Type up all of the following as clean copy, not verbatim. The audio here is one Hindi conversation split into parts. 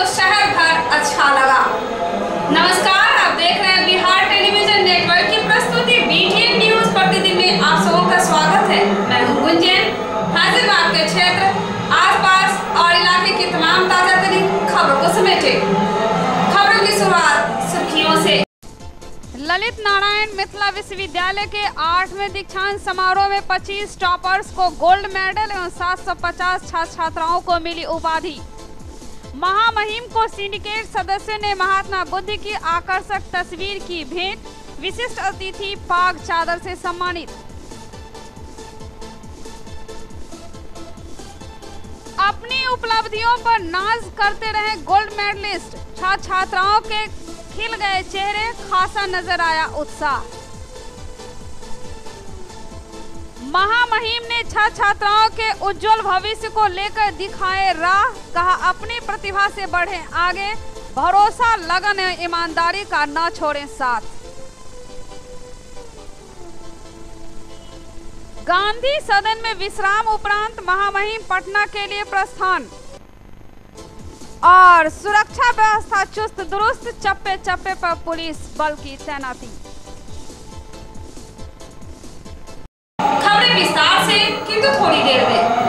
शहर भर अच्छा लगा। नमस्कार, आप देख रहे हैं बिहार टेलीविजन नेटवर्क की प्रस्तुति BTN न्यूज प्रतिदिन में आप सबों का स्वागत है। मैं हूं गुंजन, हाजिर आपके क्षेत्र, आसपास और इलाके की तमाम ताजा तरीन खबरों को समेटे। खबरों की शुरुआत सुर्खियों से। ललित नारायण मिथिला विश्वविद्यालय के 8वें दीक्षांत समारोह में 25 टॉपर्स को गोल्ड मेडल एवं 750 छात्र छात्राओं को मिली उपाधि। महामहिम को सिंडिकेट सदस्यों ने महात्मा बुद्ध की आकर्षक तस्वीर की भेंट, विशिष्ट अतिथि पाग चादर से सम्मानित। अपनी उपलब्धियों पर नाज करते रहे गोल्ड मेडलिस्ट, छात्र छात्राओं के खिल गए चेहरे, खासा नजर आया उत्साह। महामहिम ने छात्र छात्राओं के उज्जवल भविष्य को लेकर दिखाए राह, कहा अपनी प्रतिभा से बढ़ें आगे, भरोसा, लगन एवं ईमानदारी का न छोड़ें साथ। गांधी सदन में विश्राम उपरांत महामहिम पटना के लिए प्रस्थान और सुरक्षा व्यवस्था चुस्त दुरुस्त, चप्पे चप्पे पर पुलिस बल की तैनाती। खबरें विस्तार से किंतु थोड़ी देर में।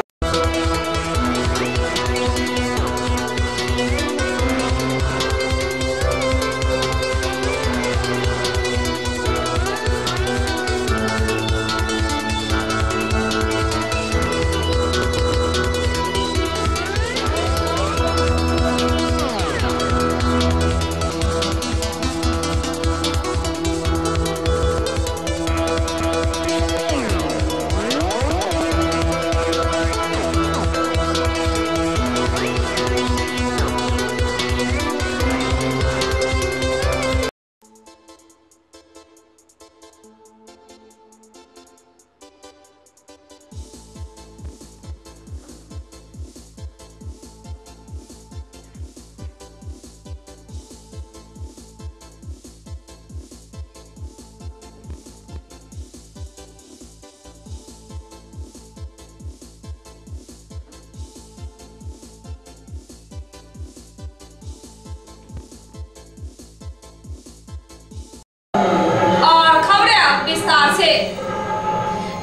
और खबरें विस्तार से।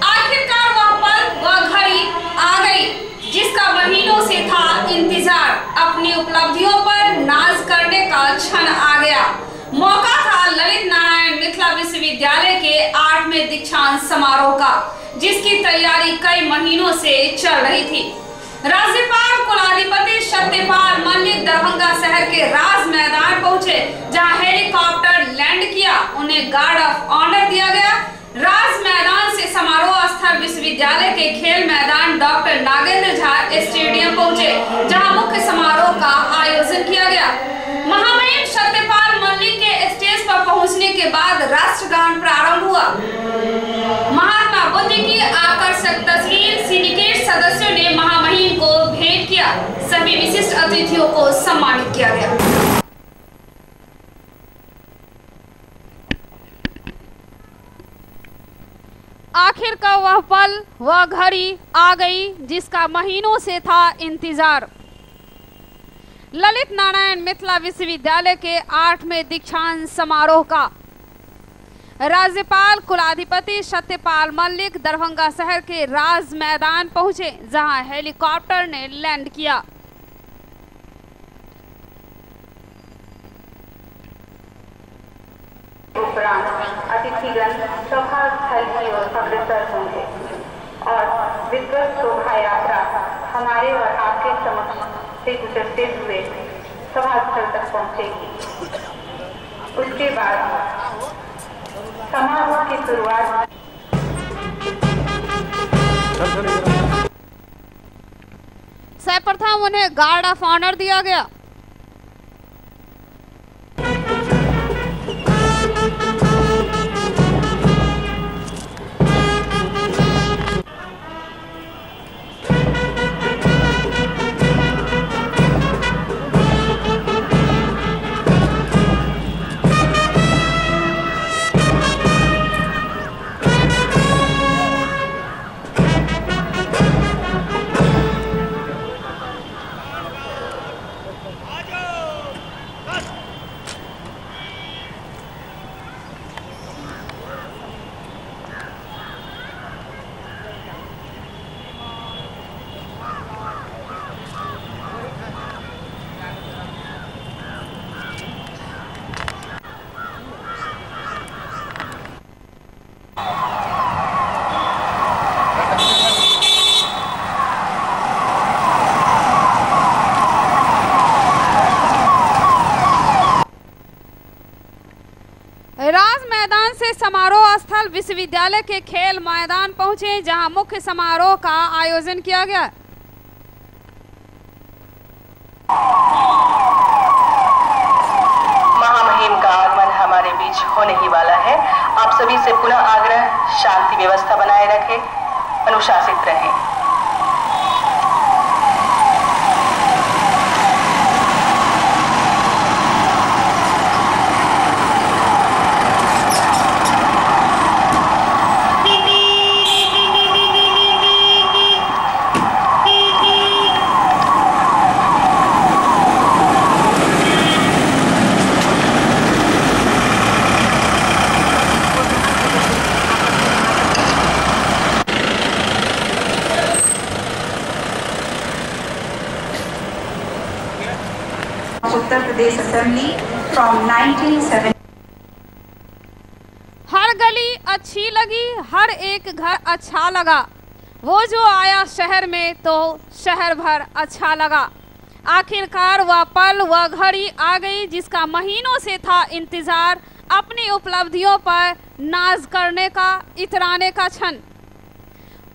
आखिरकार वह पल, वह घड़ी आ गई जिसका महीनों से था इंतजार। अपनी उपलब्धियों पर नाज करने का क्षण आ गया। मौका था ललित नारायण मिथिला विश्वविद्यालय के 8वें दीक्षांत समारोह का, जिसकी तैयारी कई महीनों से चल रही थी। राज्यपाल कुलाधिपति सत्यपाल मल्लिक दरभंगा शहर के राज मैदान पहुंचे, जहां हेलीकॉप्टर लैंड किया। उन्हें गार्ड ऑफ ऑनर दिया गया। राज मैदान से समारोह स्थल विश्वविद्यालय के खेल मैदान डॉक्टर नागेंद्र झा स्टेडियम पहुंचे, जहां मुख्य समारोह का आयोजन किया गया। महामहिम सत्यपाल मल्लिक के स्टेज पर पहुंचने के बाद राष्ट्रगान प्रारंभ हुआ। महात्मा बुद्ध की आकर्षक तस्वीर सिंडिकेट सदस्यों ने महामहिम को भेंट किया। सभी विशिष्ट अतिथियों को सम्मानित किया गया। आखिर का वह पल, वह घड़ी आ गई जिसका महीनों से था इंतजार। ललित नारायण मिथिला विश्वविद्यालय के 8वें दीक्षांत समारोह का राज्यपाल कुलाधिपति सत्यपाल मल्लिक दरभंगा शहर के राज मैदान पहुंचे, जहां हेलीकॉप्टर ने लैंड किया। उपरांत अतिथिगण सभा स्थल की ओर अग्रसर होंगे और विद्वत शोभा यात्रा हमारे और आपके समक्ष से गुजरते हुए सभा स्थल तक पहुंचेगी। उसके बाद समारोह की शुरुआत सर्वप्रथम उन्हें गार्ड ऑफ ऑनर दिया गया। समारोह स्थल विश्वविद्यालय के खेल मैदान पहुंचे, जहां मुख्य समारोह का आयोजन किया गया। महामहिम का आगमन हमारे बीच होने ही वाला है। आप सभी से पुनः आग्रह, शांति व्यवस्था बनाए रखें, अनुशासित रहें। Uttar Pradesh assembly from 1970। हर गली अच्छी लगी, हर एक घर अच्छा लगा। वो जो आया शहर में तो शहर भर अच्छा लगा। आखिरकार वह पल, वह घड़ी आ गई जिसका महीनों से था इंतजार। अपनी उपलब्धियों पर नाज करने का, इतराने का क्षण।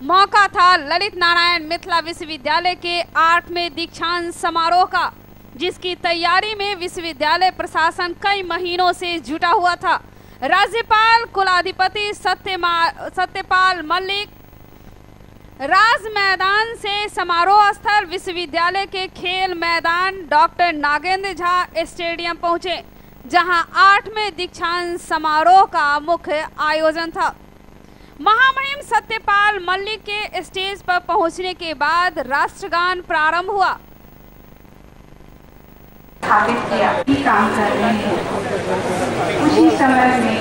मौका था ललित नारायण मिथिला विश्वविद्यालय के 8वें दीक्षांत समारोह का, जिसकी तैयारी में विश्वविद्यालय प्रशासन कई महीनों से जुटा हुआ था। राज्यपाल कुलाधिपति सत्यपाल मलिक राज मैदान से समारोह स्थल विश्वविद्यालय के खेल मैदान डॉक्टर नागेंद्र झा स्टेडियम पहुंचे, जहां 8वें दीक्षांत समारोह का मुख्य आयोजन था। महामहिम सत्यपाल मलिक के स्टेज पर पहुंचने के बाद राष्ट्रगान प्रारंभ हुआ। स्थापित किया काम कर रहे हैं। उसी समय में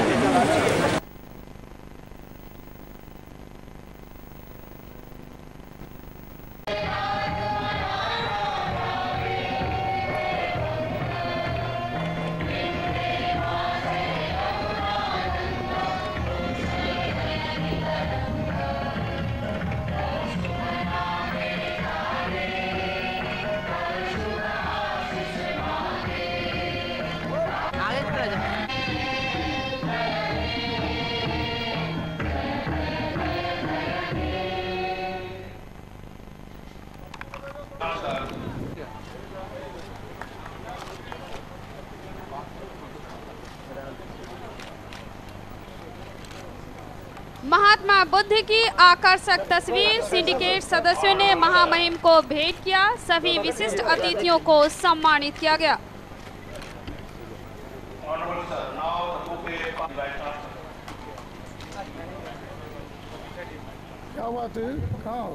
महात्मा बुद्ध की आकर्षक तस्वीर सिंडिकेट सदस्यों ने महामहिम को भेंट किया। सभी विशिष्ट अतिथियों को सम्मानित किया गया। क्या बात है? कहाँ?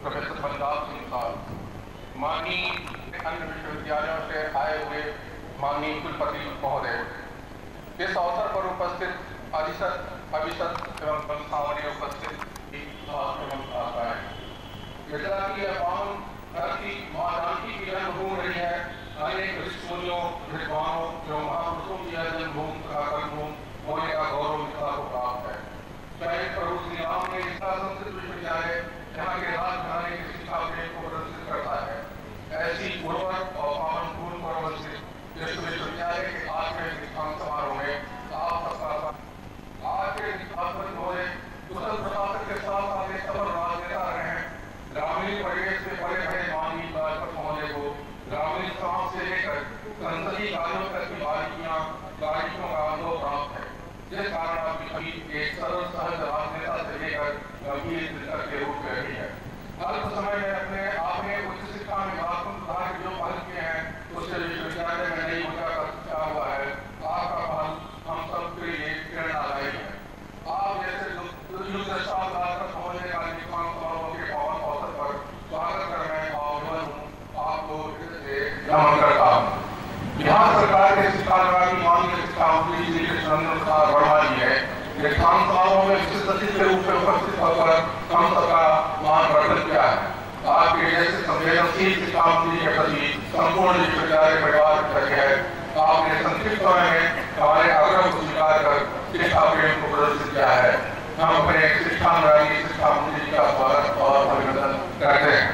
प्रोफेसर बलदाव सिंह साहब, माननीय अन्य विश्वविद्यालयों से आए हुए माननीय कुलपति महोदय, इस अवसर पर उपस्थित अभिषद एवं संस्थावरीय उपस्थित मिथिला की पावन धरती मां जानकी की जन्मभूमि रही है। अनेक ऋषिमुनियों, विद्वानों एवं महापुरुषों की यह जन्मभूमि तथा कर्मभूमि होने का गौरव मिथिला को प्राप्त है। स्वयं प्रभु श्री राम ने इसका संस्कृत विश्वविद्यालय यहाँ के राजघराने की शिक्षा प्रेम को प्रदर्शित करता है। ऐसी उर्वर और पावन पूर्ण प्रबंधित विश्वविद्यालय के 8वें दीक्षांत समारोह में आप सबका आज के दीक्षांत महोदय बारिशों का अनुभव प्राप्त है, जिस कारण अभी एक सरल सहज राजनेता से लेकर गंभीर चिंतक के रूप में रही है। अल्प समय में आपने उच्च शिक्षा में महत्वपूर्ण सुधार जो पहल किए हैं, उससे विश्वविद्यालय में नई ऊर्जा का संचार हुआ है। आपका पहल हम सबके लिए प्रेरणादायी है। आप जैसे युद्ध पहुंचने का दीक्षांत समारोह के पावन अवसर पर स्वागत कर रहे हैं और आपको नमन करता हूँ। बिहार सरकार के शिक्षा विभाग की माननीय शिक्षा मंत्री श्री कृष्णनंदन प्रसाद वर्मा जी है दीक्षांत समारोह में विशिष्ट अतिथि के रूप में उपस्थित होकर हम सबका मान वर्धन किया है। आपके जैसे संवेदनशील शिक्षा मंत्री के प्रति संपूर्ण विश्वविद्यालय परिवार कृतज्ञ है। आपने संक्षिप्त समय में हमारे आग्रह को स्वीकार कर शिक्षा प्रेम को प्रदर्शित किया है। हम अपने शिक्षा अनुरागी शिक्षा मंत्री का स्वागत और अभिनंदन करते हैं।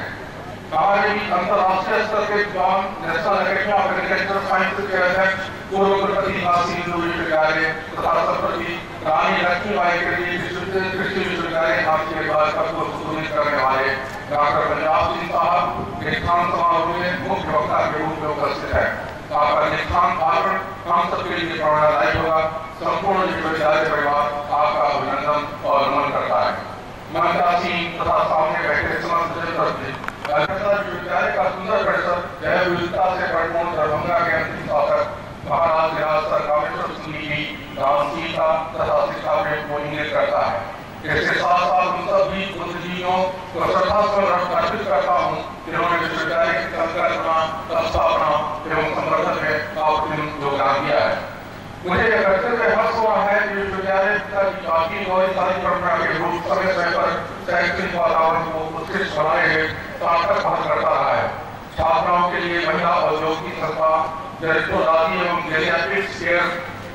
हमारे अंतर्राष्ट्रीय स्तर के विद्वान national academy of agriculture sciences के अध्यक्ष पूर्व कुलपति काशी हिंदू विश्वविद्यालय तथा सभापति रानी लक्ष्मीबाई के लिए कृषि विश्वविद्यालय काशी के बाद को संबोधित करने वाले डॉक्टर पंजाब सिंह साहब दीक्षांत समारोह में मुख्य वक्ता के रूप में उपस्थित है। आपका दीक्षांत भाषण हम सबके लिए प्रेरणादायी होगा। संपूर्ण विश्वविद्यालय परिवार आपका अभिनंदन और नमन करता है। मंत्रासीन तथा सामने बैठे समस्त विश्वविद्यालय का सुंदर परिसर जैव विविधता से परिपूर्ण दरभंगा के अंतिम शासक महाराज विरासर कामेश्वर सिंह की दानशीलता तथा शिक्षा प्रेम को इंगित करता है। इसके साथ साथ उन सभी बुद्धिजीवियों को श्रद्धासुमन अर्पित करता हूँ जिन्होंने विश्वविद्यालय की संकल्पना, स्थापना एवं संवर्धन में आपने योगदान दिया है। मुझे यह कर्तव्य हर्ष हुआ है कि विश्वविद्यालय की बाकी और सारी परंपरा के रूप समय समय पर शैक्षणिक वातावरण को उत्कृष्ट बनाने में सार्थक पहल करता रहा है। छात्राओं के लिए महिला औद्योगिक संस्था, जरितोदाती एवं geriatrics care,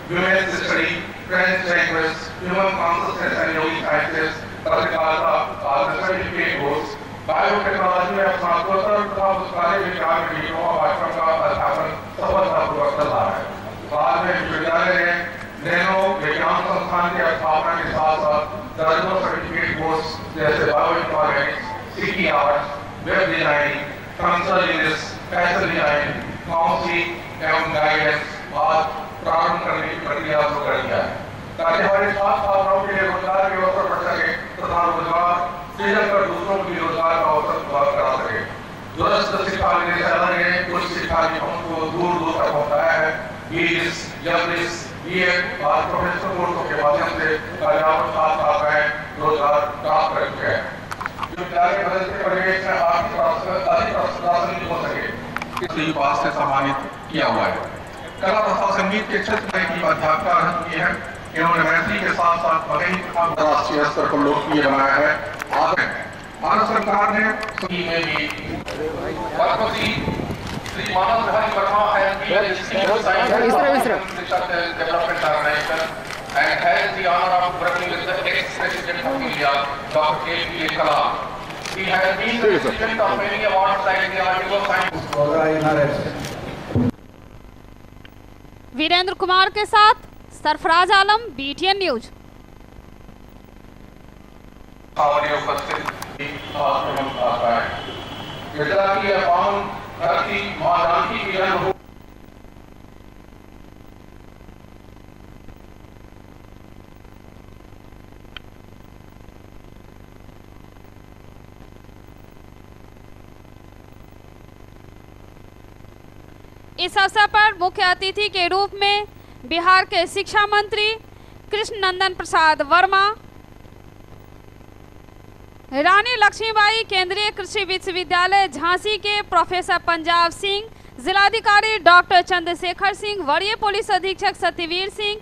human study, French language, human consciousness and yogic sciences, पत्रकारिता, सर्टिफिकेट कोर्स, बायोटेक्नोलॉजी में स्नातकोत्तर तथा पुस्तकालय विज्ञान में डिप्लोमा पाठ्यक्रम का अध्यापन सफलतापूर्वक चल रहा है। बाद में विश्वविद्यालय ने नैनो विज्ञान संस्थान की स्थापना के साथ साथ दर्जनों सर्टिफिकेट कोर्स जैसे bioinformatics, city art, web designing, consult English, fashion design, counselling एवं गाइडेंस आज प्रारंभ करने की प्रक्रिया शुरू कर दिया है ताकि हमारे छात्राओं के लिए रोजगार के अवसर बढ़ सके तथा रोजगार सृजन कर दूसरों को भी रोजगार का अवसर प्रदान करा सके। दूरस्थ शिक्षा निदेशालय ने उच्च शिक्षा की पहुंच को दूर दूर तक पहुंचाया है। बीएस, जर्नलिस्ट, बीएड और प्रोफेशनल कोर्सों के माध्यम से पर्याप्त छात्र रोजगार प्राप्त कर चुके हैं। विश्वविद्यालय बदलते परिवेश में अधिक प्रशासनिक हो सके इसलिए पास से सम्मानित किया हुआ है। कला तथा संगीत के क्षेत्र में अध्यापक रह चुकी है। इन्होंने मैथिली के साथ साथ अंतर्राष्ट्रीय स्तर पर लोकप्रिय बनाया है। भारत सरकार ने में भी Padmashri Shri Manav Bihari Verma development organisation and has the honor of working with the ex-president of India, Dr. A.P.J. Kalam. He has been the recipient of many awards like the Article of Science. Virendra Kumar के साथ सरफराज आलम, BTN न्यूज। इस अवसर पर मुख्य अतिथि के रूप में बिहार के शिक्षा मंत्री कृष्णनंदन प्रसाद वर्मा, रानी लक्ष्मीबाई केंद्रीय कृषि विश्वविद्यालय झांसी के प्रोफेसर पंजाब सिंह, जिलाधिकारी डॉक्टर चंद्रशेखर सिंह, वरीय पुलिस अधीक्षक सत्यवीर सिंह,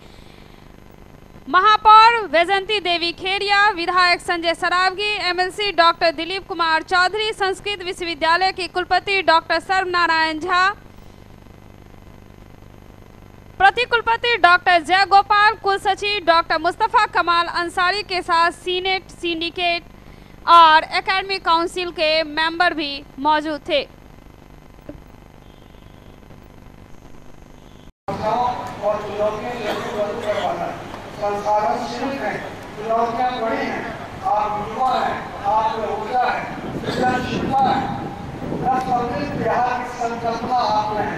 महापौर वैजंती देवी खेरिया, विधायक संजय सरावगी, MLC डॉक्टर दिलीप कुमार चौधरी, संस्कृत विश्वविद्यालय के कुलपति डॉक्टर सर्वनारायण झा, प्रति कुलपति डॉक्टर जय गोपाल, कुल सचिव डॉक्टर मुस्तफा कमाल अंसारी के साथ सीनेट, सिंडिकेट और एकेडमिक काउंसिल के मेंबर भी मौजूद थे। और संसाधन सीमित हैं, चुनौतियां बड़ी हैं। आप युवा हैं, आप ऊर्जा है, सृजनशीलता है, समृद्ध बिहार की संकल्पना आप में है।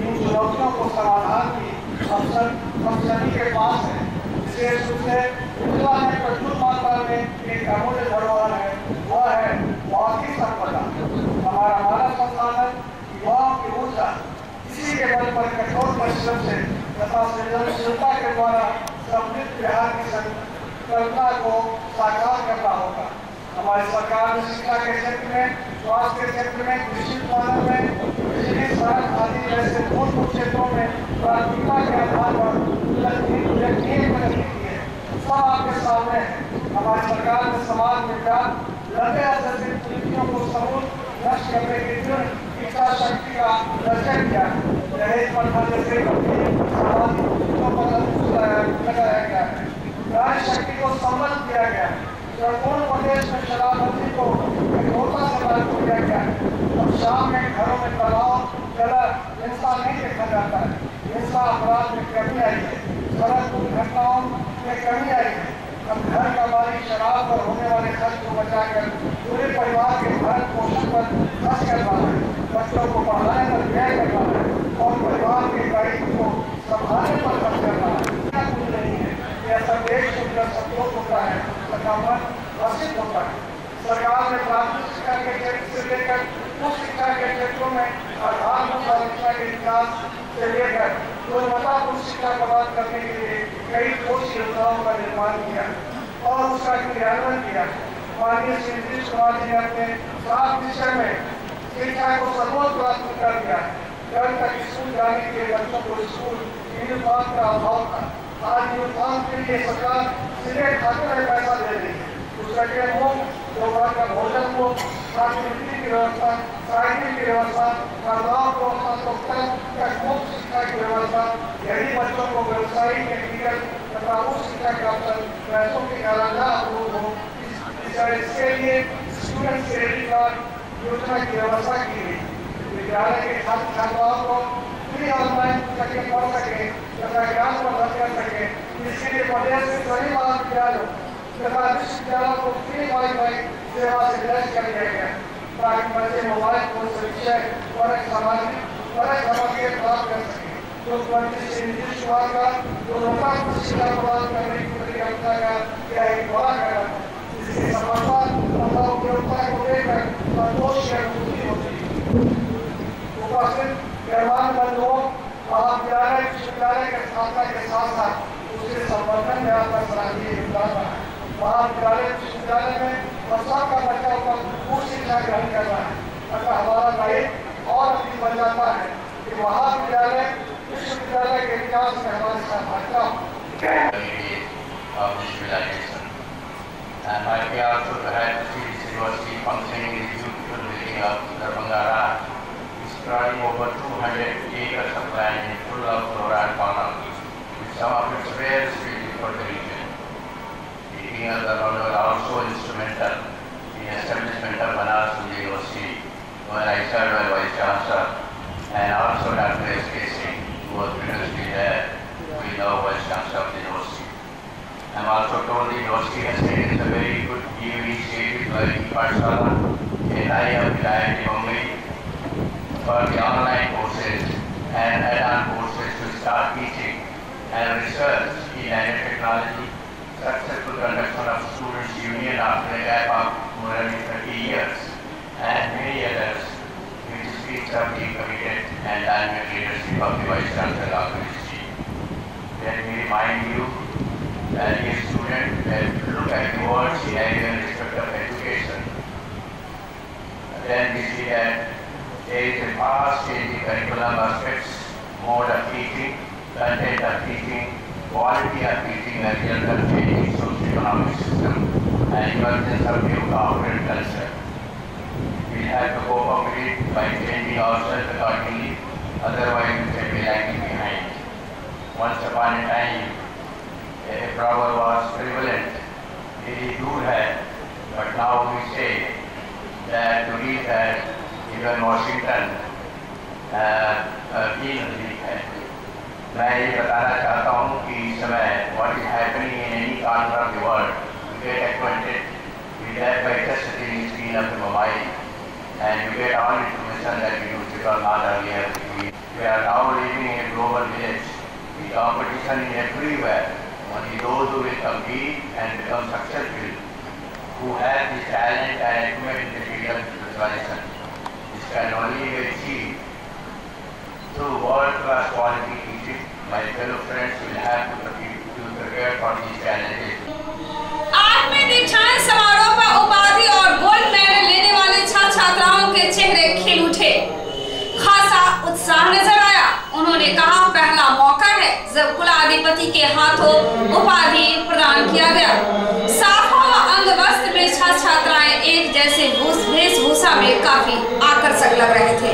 इन चुनौतियों को समाधान की अवसर हम सभी के पास है। विशेष रूप से मिथिला में प्रचुर मात्रा में एक अमूल्य धरोहर है, वह है बौद्धिक संपदा। हमारा मानव संसाधन, युवाओं की ऊर्जा, इसी के बल पर कठोर परिश्रम से तथा सृजनशीलता के द्वारा समृद्ध बिहार की कल्पना को साकार करना होगा। हमारी सरकार ने शिक्षा के क्षेत्र में, स्वास्थ्य के क्षेत्र में, कृषि उत्पादन में, बिजली, सड़क आदि जैसे मूलभूत क्षेत्रों में प्राथमिकता के आधार पर उल्लेखनीय प्रगति की है। सब आपके सामने है। हमारी सरकार ने समाज में व्याप्त 90,000 से कुरीतियों को समूल नष्ट करने की दृढ़ इच्छा शक्ति का दर्शन किया है। दहेज प्रथा जैसे सामाजिक मुद्दों पर अंकुश लगाया गया है। नारी शक्ति को सम्मान दिया गया है। संपूर्ण प्रदेश में शराबबंदी को कठोरता से लागू किया गया है। अब शाम में घरों में तनाव, कलह, हिंसा नहीं देखा जाता है। हिंसा अपराध में कमी आई है। सड़क दुर्घटनाओं में कमी आई है। अब घर का मालिक शराब पर होने वाले खर्च को बचाकर पूरे परिवार के भरण पोषण पर खर्च कर रहा है, बच्चों को पढ़ाने पर व्यय कर रहा है और परिवार के दायित्व को संभालने पर खर्च कर रहा है। कुछ नहीं है, यह सब देश सुंदर संतोष होता है तथा मन हर्षित होता है। सरकार ने प्राथमिक शिक्षा के क्षेत्र से लेकर उच्च शिक्षा के क्षेत्रों में आधारभूत शिक्षा के विकास से लेकर गुणवत्तापूर्ण शिक्षा प्रदान करने के लिए कई ठोस योजनाओं का निर्माण किया और उसका क्रियान्वयन किया। माननीय श्री नीतीश कुमार जी ने अपने 7 विषय में शिक्षा को सर्वोच्च प्राथमिकता दिया है। कल तक स्कूल जाने के लिए बच्चों को स्कूल यूनिफॉर्म का अभाव था। आज यूनिफॉर्म के लिए सरकार सीधे खाते में पैसा दे रही है। पुस्तकें मुफ्त, दोपहर का भोजन मुफ्त, छात्रवृत्ति की व्यवस्था, साइकिल की व्यवस्था, महिलाओं को मुफ्त शिक्षा की व्यवस्था, यही बच्चों को व्यवसायिक, टेक्निकल तथा उच्च शिक्षा के अवसर पैसों के कारण अवरोध हो, इसके लिए स्टूडेंट क्रेडिट कार्ड योजना की व्यवस्था की गई। विद्यालय के छात्र छात्राओं को फ्री ऑनलाइन पुस्तकें पढ़ सके तथा ज्ञान वर्धन कर सके, इसके लिए प्रदेश के सभी महाविद्यालयों तथा विश्वविद्यालयों को फ्री वाईफाई सेवा से लैस कर दिया गया ताकि बच्चे मोबाइल फोन से विषय परक सामग्री प्राप्त कर सके। तो मंत्री श्री नीतीश कुमार का गुणवत्तापूर्ण शिक्षा प्रदान करने की परिकल्पना का यह एक बड़ा कदम है। इसकी सफलता तथा उपयोगिता को लेकर संतोष की अनुभूति होती है। उपस्थित मेहमान बंधुओं, महाविद्यालय विश्वविद्यालय के स्थापना के साथ साथ उसके संवर्धन में आपका सराहनीय योगदान रहा है। महाविद्यालय विश्वविद्यालय में सबका बच्चा उच्च शिक्षा ग्रहण कर रहा है, अतः हमारा दायित्व और अधिक बन जाता है कि महाविद्यालय विश्वविद्यालय के विकास में हमारी सहभागिता हो। And I feel also to have this university functioning in the beautiful building of Darbhanga, spreading over 200 acres of land in full of flora and fauna, with some of its rare species for the region. Being also instrumental in establishment of Banaras University, where I served as Vice Chancellor, and also Dr. S.K. Singh, who was previously there, who is now Vice Chancellor of the University. I am also told the university has taken a very good new initiative like Pathshala, a tie-up with IIT Bombay for the online courses and add-on courses to start teaching and research in nanotechnology, successful conduction of Students' Union after a gap of more than 30 years, and many others, which speaks of the committed and dynamic leadership of the Vice Chancellor of the University. Let me remind you that a student will look at the world scenario in respect of education. Then we see that there is a vast change in curriculum aspects, mode of teaching, content of teaching, quality of teaching, as a result of changing socio-economic system and emergence of new corporate culture. We have to cope up with it by changing ourselves accordingly, otherwise we can be lagging behind. Once upon a time, a proverb was prevalent, "Dili dur hai," but now we say that to reach that even Washington की नजदीक है। मैं ये बताना चाहता हूँ कि इस समय what is happening in any corner of the world, you get acquainted with that by just sitting in the screen of the mobile, and you get all information that you used to not earlier. We are now living in a global village. We competition is everywhere. Only those who will compete and become successful, who have the talent and acumen in the field of visualization. This can only be achieved through world-class quality teaching. My fellow friends will have to prepare for these challenges. 8वें दीक्षांत समारोह पर उपाधि और गोल्ड मेडल लेने वाले छात्र छात्राओं के चेहरे खिल उठे। खासा उत्साह नजर आया। उन्होंने कहा पहला मौका है जब कुलाधिपति के हाथों उपाधि प्रदान किया गया। साफा व अंग वस्त्र में छात्र छात्राएं एक जैसे वेशभूषा में काफी आकर्षक लग रहे थे।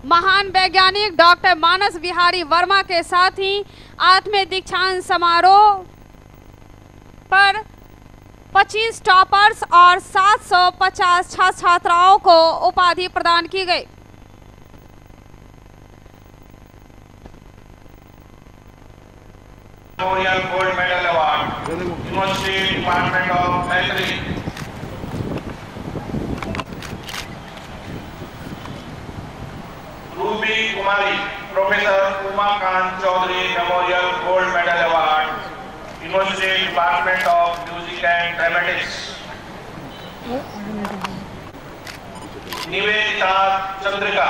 महान वैज्ञानिक डॉक्टर मानस बिहारी वर्मा के साथ ही 8वें दीक्षांत समारोह पर 25 टॉपर्स और 750 छात्र छात्राओं को उपाधि प्रदान की गई। Memorial gold medal award university department of mathematics. Ruby Kumari professor Umakant Chaudhary memorial gold medal award university department of music and dramatics. Nivedita Chandrika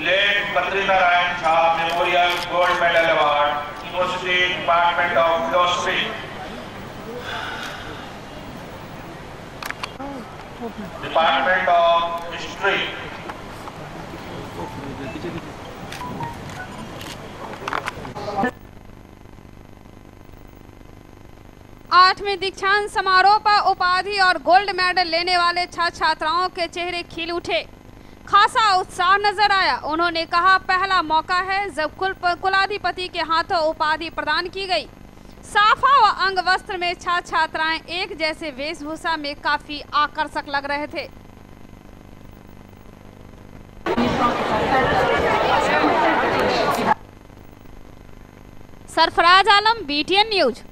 late Badrinarayan Jha memorial gold medal award university department of philosophy. Department of history. आठवें दीक्षांत समारोह पर उपाधि और गोल्ड मेडल लेने वाले छात्र छात्राओं के चेहरे खिल उठे। खासा उत्साह नजर आया। उन्होंने कहा पहला मौका है जब कुलाधिपति के हाथों उपाधि प्रदान की गई। साफा व अंग वस्त्र में छात्र छात्राएं एक जैसे वेशभूषा में काफी आकर्षक लग रहे थे। Sarfaraz Alam, BTN news.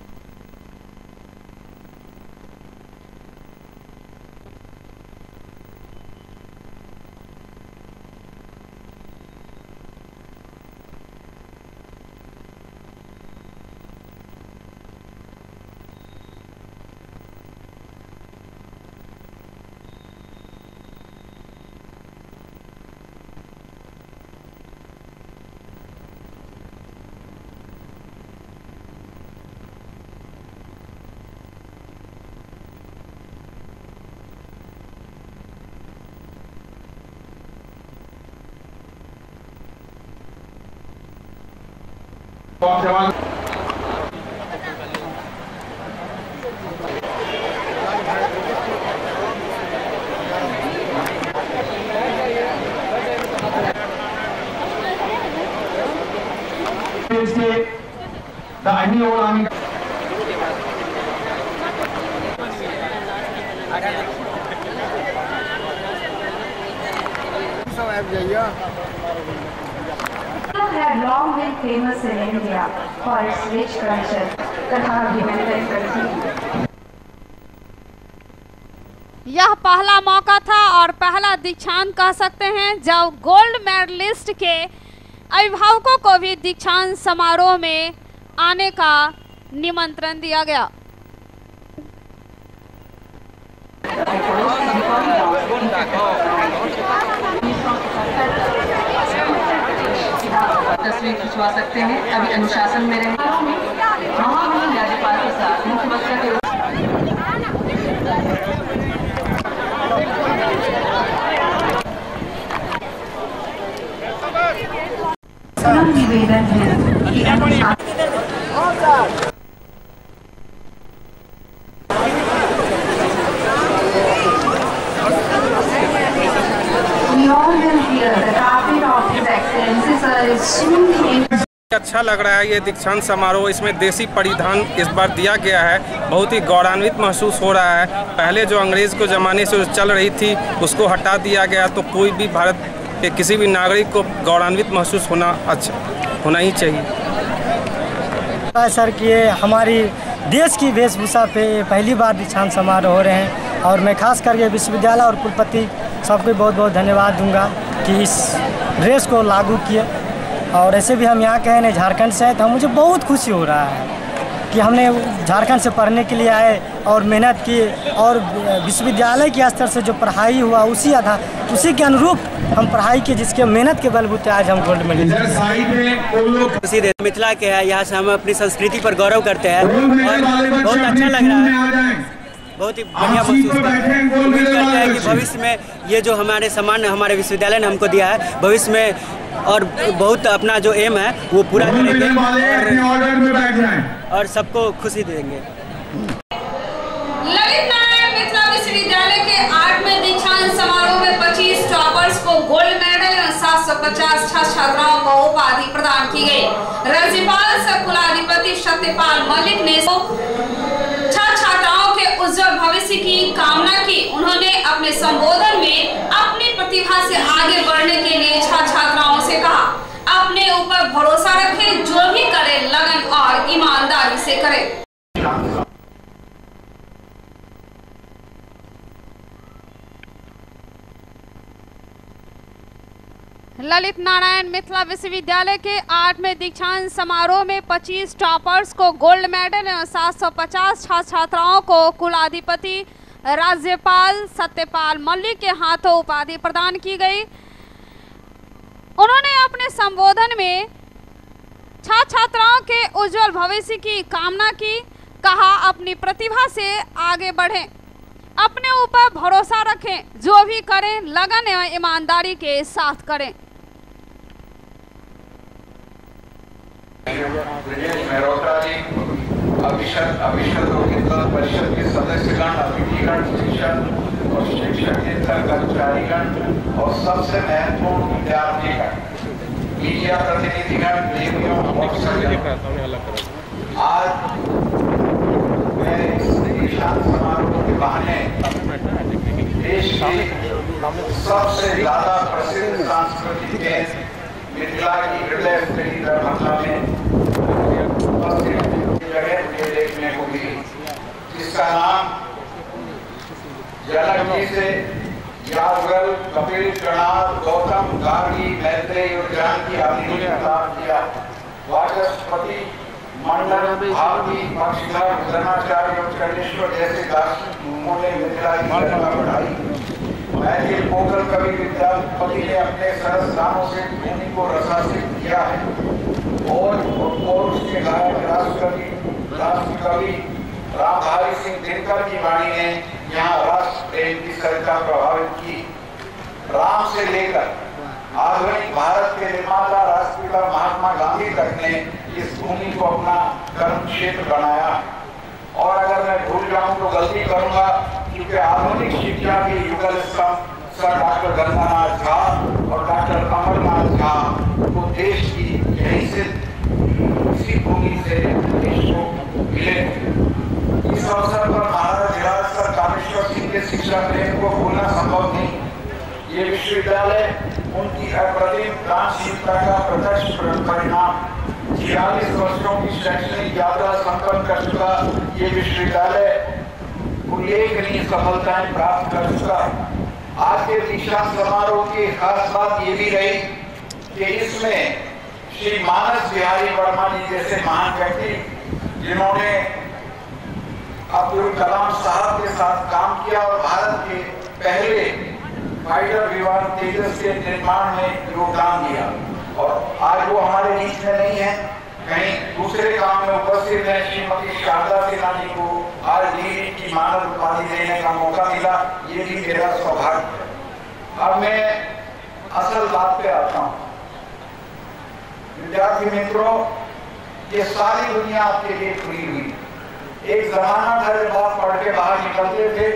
Had long been famous in India for its rich culture that have demanded continuity. यह पहला मौका था और पहला दीक्षांत कह सकते हैं जब गोल्ड मेडलिस्ट के अभिभावकों को भी दीक्षांत समारोह में आने का निमंत्रण दिया गया। तस्वीर खिंचवा सकते हैं। अभी अनुशासन में रहें। महामहिम राज्यपाल के साथ मुख्यमंत्री के निवेदन है अच्छा लग रहा है ये दीक्षांत समारोह। इसमें देसी परिधान इस बार दिया गया है। बहुत ही गौरवान्वित महसूस हो रहा है। पहले जो अंग्रेज को ज़माने से चल रही थी उसको हटा दिया गया, तो कोई भी भारत के किसी भी नागरिक को गौरवान्वित महसूस होना ही चाहिए। सर कि हमारी देश की वेशभूषा पे पहली बार दीक्षांत समारोह हो रहे हैं। और मैं खास करके विश्वविद्यालय और कुलपति सबको बहुत बहुत धन्यवाद दूंगा कि इस ड्रेस को लागू किए। और ऐसे भी हम यहाँ के हैं झारखंड से, तो मुझे बहुत खुशी हो रहा है कि हमने झारखंड से पढ़ने के लिए आए और मेहनत की, और विश्वविद्यालय के स्तर से जो पढ़ाई हुआ उसी के अनुरूप हम पढ़ाई किए, जिसके मेहनत के बलबूते आज हम गोल्ड मेडल। खुशी दे मिथिला के है, यहाँ से हम अपनी संस्कृति पर गौरव करते हैं और बहुत अच्छा लग रहा है, बहुत ही बढ़िया महसूस करते हैं। उम्मीद करते हैं कि भविष्य में ये जो हमारे सम्मान हमारे विश्वविद्यालय ने हमको दिया है, भविष्य में और बहुत अपना जो एम है वो पूरा करेंगे और सबको खुशी देंगे। ललित नारायण मिथिला विश्वविद्यालय के 8वें दीक्षांत समारोह में 25 टॉपर्स को गोल्ड मेडल और 750 छात्राओं को उपाधि प्रदान की गई। राज्यपाल सह कुलाधिपति सत्यपाल मलिक ने छात्राओं के उज्जवल भविष्य की कामना की। उन्होंने अपने संबोधन में अपनी प्रतिभा से आगे बढ़ने के लिए छात्राओं से कहा, अपने ऊपर भरोसा रखें, जो भी करे लगन और ईमानदारी से करें। ललित नारायण मिथिला विश्वविद्यालय के 8वें दीक्षांत समारोह में 25 टॉपर्स को गोल्ड मेडल और 750 छात्राओं को कुलाधिपति राज्यपाल सत्यपाल मलिक के हाथों उपाधि प्रदान की गई। उन्होंने अपने संबोधन में छात्राओं के उज्जवल भविष्य की कामना की। कहा, अपनी प्रतिभा से आगे बढ़ें, अपने ऊपर भरोसा रखें, जो भी करें लगन एवं ईमानदारी के साथ करें। मेहरोत्रा जी, परिषद के सदस्यगण, अतिथिगण, शिक्षक और शिक्षकेतर कर्मचारीगण और सबसे महत्वपूर्ण विद्यार्थीगण, मीडिया प्रतिनिधिगण, देवियों और आज मैं इस दीक्षांत समारोह के बहाने देश के सबसे ज्यादा प्रसिद्ध सांस्कृतिक केंद्र मिथिला की हृदय स्थली दरभंगा में जगह मुझे देखने को मिली, जिसका नाम जनक जी से यादवल, कपिल, कणाद, गौतम, गार्गी, मैत्रेय और जानकी आदि ने प्रदान किया। वाचस्पति मंडल, भावी, पक्षधर, धर्माचार्य और चंडेश्वर जैसे दार्शनिक मुनियों ने मिथिला की महिमा बढ़ाई। मैथिल पोखर कवि विद्यापति ने अपने सरस गानों से भूमि को रसासित किया है और उसके गायक राष्ट्र कवि रामधारी सिंह दिनकर की वाणी ने यहाँ राष्ट्र प्रेम की सरिता प्रभावित की। राम से लेकर आधुनिक भारत के निर्माता राष्ट्रपिता महात्मा गांधी तक ने इस भूमि को अपना कर्म क्षेत्र बनाया। और अगर मैं भूल जाऊं तो गलती करूंगा, क्योंकि आधुनिक शिक्षा के युगल स्तंभ सर डॉक्टर गंगानाथ झा और डॉक्टर अमरनाथ झा को देश की यहीं से इसी भूमि से देश को मिले। इस अवसर पर महाराज विराज सर कामेश्वर सिंह के शिक्षा प्रेम को भूलना संभव नहीं। ये विश्वविद्यालय उनकी अप्रतिम दानशीलता का प्रत्यक्ष परिणाम। 46 वर्षों की शैक्षणिक यात्रा संपन्न कर चुका ये विश्वविद्यालय उल्लेखनीय सफलताएं प्राप्त कर चुका। आज के दीक्षांत समारोह की खास बात ये भी रही कि इसमें श्री मानस बिहारी वर्मा जी जैसे महान व्यक्ति, जिन्होंने अब्दुल कलाम साहब के साथ काम किया और भारत के पहले फाइटर विमान तेजस के निर्माण में योगदान दिया, और आज वो हमारे बीच में नहीं है, कहीं दूसरे काम में उपस्थित है। श्रीमती शारदा सिन्हा जी को आज डीलिट की मानद उपाधि देने का मौका मिला, ये भी मेरा सौभाग्य है। अब मैं असल बात पे आता हूँ। विद्यार्थी मित्रों, ये सारी दुनिया आपके लिए खुली हुई। एक जमाना था जब आप पढ़ के बाहर निकलते थे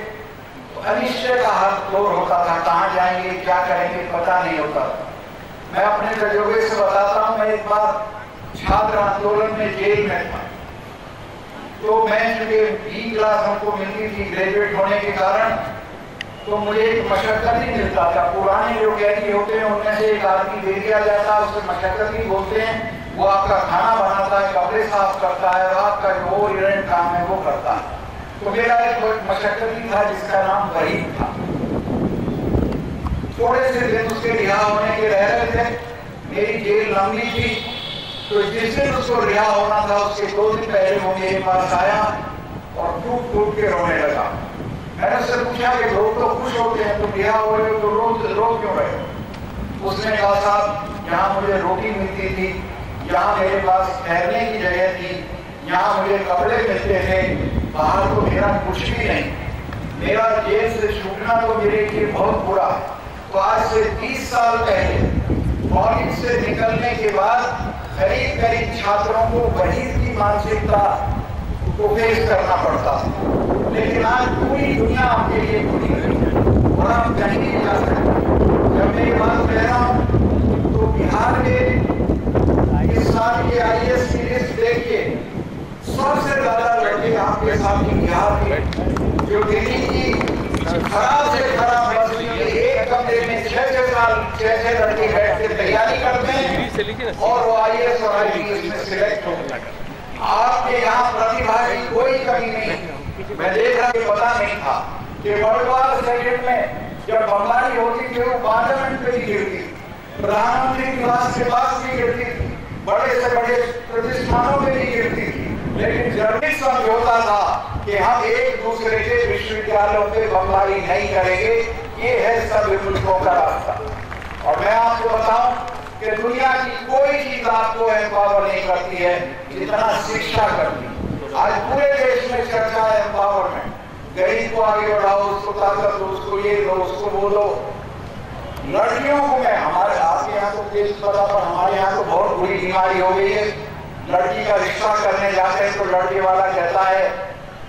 तो अनिश्चय का हाथ दौर होता था, कहाँ जाएंगे, क्या करेंगे, पता नहीं होता। मैं अपने तजुर्बे से बताता हूँ, मैं एक बार छात्र आंदोलन में जेल में था, तो मैं चूंकि बी क्लास हमको मिलती थी ग्रेजुएट होने के कारण, तो मुझे एक मशक्कत ही मिलता था। पुराने जो कैदी होते हैं उनमें से एक आदमी दे दिया जाता है, उसे मशक्कत ही बोलते हैं। वो आपका खाना बनाता है, कपड़े साफ करता है, और आपका जो इवेंट काम है वो करता है। तो मेरा एक मशक्कती था जिसका नाम वहीद था। थोड़े से दिन उसके रिहा होने के रह रहे थे, मेरी जेल लंबी थी, तो जिस दिन उसको रिहा होना था उसके 2 दिन पहले वो मेरे पास आया और टूट टूट के रोने लगा। मैंने उससे पूछा कि लोग तो खुश होते हैं, तुम रिहा हो रहे हो तो रो क्यों रहे हो? उसने कहा साहब यहाँ मुझे रोटी मिलती थी, यहाँ मेरे पास ठहरने की जगह थी, यहाँ मुझे कपड़े मिलते थे, बाहर तो मेरा कुछ भी नहीं, मेरा जेल से छूटना तो मेरे लिए बहुत बुरा है। तो आज से 30 साल पहले कॉलेज से निकलने के बाद करीब छात्रों को वहीद की मानसिकता को फेस करना पड़ता है, लेकिन आज पूरी दुनिया आपके लिए खुली है और आप कहीं नहीं जा सकते। जब मेरी बात कह रहा हूँ तो बिहार के इस साल के IAS की लिस्ट देखिए, सबसे ज्यादा लड़के आपके सामने बिहार के, जो दिल्ली की खराब से खराब बस एक कमरे में 6 साल 6 लड़के बैठ के तैयारी करते हैं और वो IAS और IPS में सिलेक्ट होते हैं। आपके यहाँ प्रतिभा की कोई कमी नहीं। मैं देख रहा कि पता नहीं था कि वर्ल्ड सेकंड में जब बमबारी होती थी वो पार्लियामेंट पे ही गिरती, प्रधानमंत्री निवास के पास भी गिरती थी, बड़े से बड़े प्रतिष्ठानों में भी गिरती थी, लेकिन जर्मनी समझौता था कि हम एक दूसरे के विश्वविद्यालयों पे बमबारी नहीं करेंगे। ये है सभी मुल्कों का रास्ता। और मैं आपको बताऊं कि दुनिया की कोई चीज आपको एम्पावर नहीं करती है जितना शिक्षा करती है। आज पूरे देश में चर्चा है एम्पावरमेंट, गरीब को आगे बढ़ाओ, उसको ताकत दो, उसको ये दो, उसको वो दो। लड़कियों को मैं हमारे आपके यहाँ तो देश पता, पर हमारे यहाँ तो बहुत बुरी बीमारी हो गई है। लड़की का रिश्ता करने जाते हैं तो लड़के वाला कहता है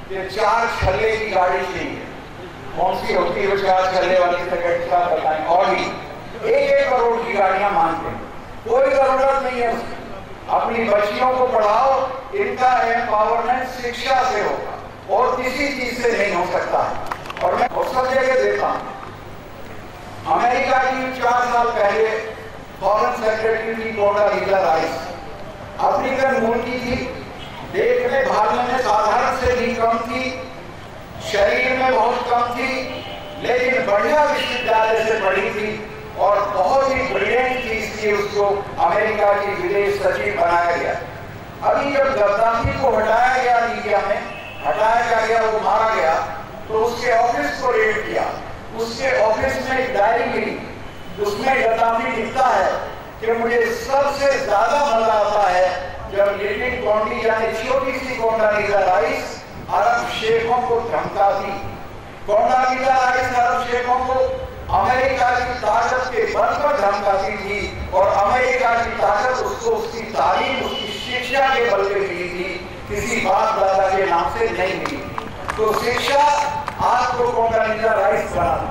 कि 4 छल्ले की गाड़ी चाहिए। कौन सी होती है वो 4 छल्ले वाली सेकंड का बताएं? ऑडी 1-1 करोड़ की गाड़ियां मांगते हैं, कोई जरूरत नहीं है उसकी। अपनी बच्चियों को पढ़ाओ, इनका एम्पावरमेंट शिक्षा से होगा और किसी चीज से नहीं हो सकता है। और मैं सब जगह देता हूँ, अमेरिका की 4 साल पहले फॉरेन सेक्रेटरी की कोंडालीसा राइस अफ्रीकन मूल की थी, देखने भागने में साधारण से भी कम थी, शरीर में बहुत कम थी, लेकिन बढ़िया विश्वविद्यालय से पढ़ी थी और बहुत ही ब्रिलियंट थी, इसलिए उसको अमेरिका की विदेश सचिव बनाया गया। अभी जब गद्दाफी को हटाया गया, लीबिया में हटाया गया, वो मारा गया, तो उसके ऑफिस को रेड किया। उसके ऑफिस में एक डायरी मिली, उसमें गद्दाफी लिखता है कि मुझे सबसे ज्यादा मजा आता है जब लिटिल कॉन्डी यानी छोटी सी कोंडालीसा राइस अरब शेखों को धमकाती। कोंडालीसा राइस अरब शेखों को अमेरिका की ताकत के बल पर धमकाती थी और अमेरिका की ताकत उसको उसकी तालीम, उसकी शिक्षा के बल पे मिली थी, किसी बाप दादा के नाम से नहीं मिली। तो शिक्षा आपको कोंडालीसा राइस बनाती,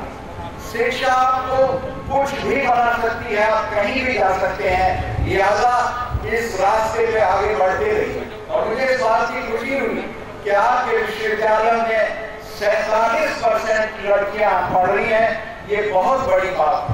शिक्षा आपको कुछ भी बना सकती है, आप कहीं भी जा सकते हैं। लिहाजा इस रास्ते पे आगे बढ़ते रहिए। और मुझे इस बात की खुशी हुई कि आपके विश्वविद्यालय में 47% लड़कियां पढ़ रही हैं, ये बहुत बड़ी बात